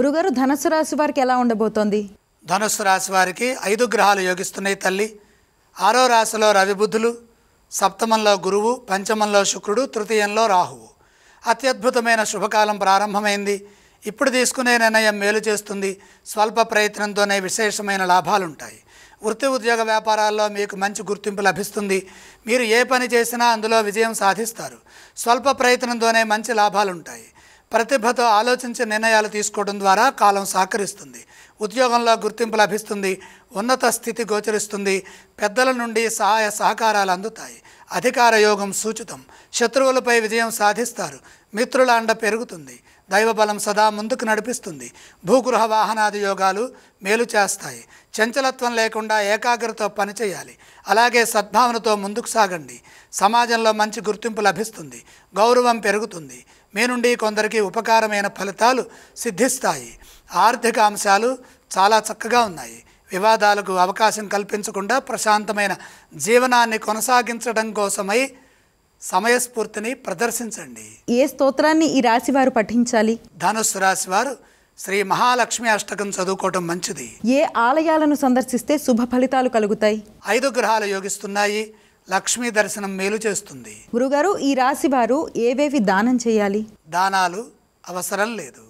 గురుగారు, ధనుసు రాశి వారికి ఎలా ఉండబోతోంది? ధనుస్సు రాశి వారికి 5 గ్రహాలు యోగిస్తున్నాయి తల్లి. 6వ రాశిలో రవి బుధులు, సప్తమంలో గురువు, పంచమంలో శుక్రుడు, తృతీయంలో రాహువు. అత్యద్భుతమైన శుభకాలం ప్రారంభమైంది. ఇప్పుడు తీసుకునే నిర్ణయం మేలు చేస్తుంది. స్వల్ప ప్రయత్నంతోనే విశేషమైన లాభాలుంటాయి. వృత్తి ఉద్యోగ వ్యాపారాల్లో మీకు మంచి గుర్తింపు లభిస్తుంది. మీరు ఏ పని చేసినా అందులో విజయం సాధిస్తారు. స్వల్ప ప్రయత్నంతోనే మంచి లాభాలుంటాయి. ప్రతిభతో ఆలోచించి నిర్ణయాలు తీసుకోవడం ద్వారా కాలం సహకరిస్తుంది. ఉద్యోగంలో గుర్తింపు లభిస్తుంది. ఉన్నత స్థితి గోచరిస్తుంది. పెద్దల నుండి సహాయ సహకారాలు అందుతాయి. అధికార యోగం సూచితం. శత్రువులపై విజయం సాధిస్తారు. మిత్రుల అండ పెరుగుతుంది. దైవబలం సదా ముందుకు నడిపిస్తుంది. భూగృహ వాహనాది యోగాలు మేలు చేస్తాయి. చంచలత్వం లేకుండా ఏకాగ్రతతో పనిచేయాలి. అలాగే సద్భావనతో ముందుకు సాగండి. సమాజంలో మంచి గుర్తింపు లభిస్తుంది. గౌరవం పెరుగుతుంది. మీ నుండి కొందరికి ఉపకారమైన ఫలితాలు సిద్ధిస్తాయి. ఆర్థిక అంశాలు చాలా చక్కగా ఉన్నాయి. వివాదాలకు అవకాశం కల్పించకుండా ప్రశాంతమైన జీవనాన్ని కొనసాగించడం కోసమై సమయస్ఫూర్తిని ప్రదర్శించండి. ఏ స్తోత్రాన్ని ఈ రాశి వారు పఠించాలి? ధనుస్సు రాశి వారు శ్రీ మహాలక్ష్మి అష్టకం చదువుకోవటం మంచిది. ఏ ఆలయాలను సందర్శిస్తే శుభ ఫలితాలు కలుగుతాయి? 5 గ్రహాలు యోగిస్తున్నాయి. లక్ష్మీ దర్శనం మేలు చేస్తుంది. గురుగారు, ఈ రాశి వారు ఏవేవి దానం చేయాలి? దానాలు అవసరం లేదు.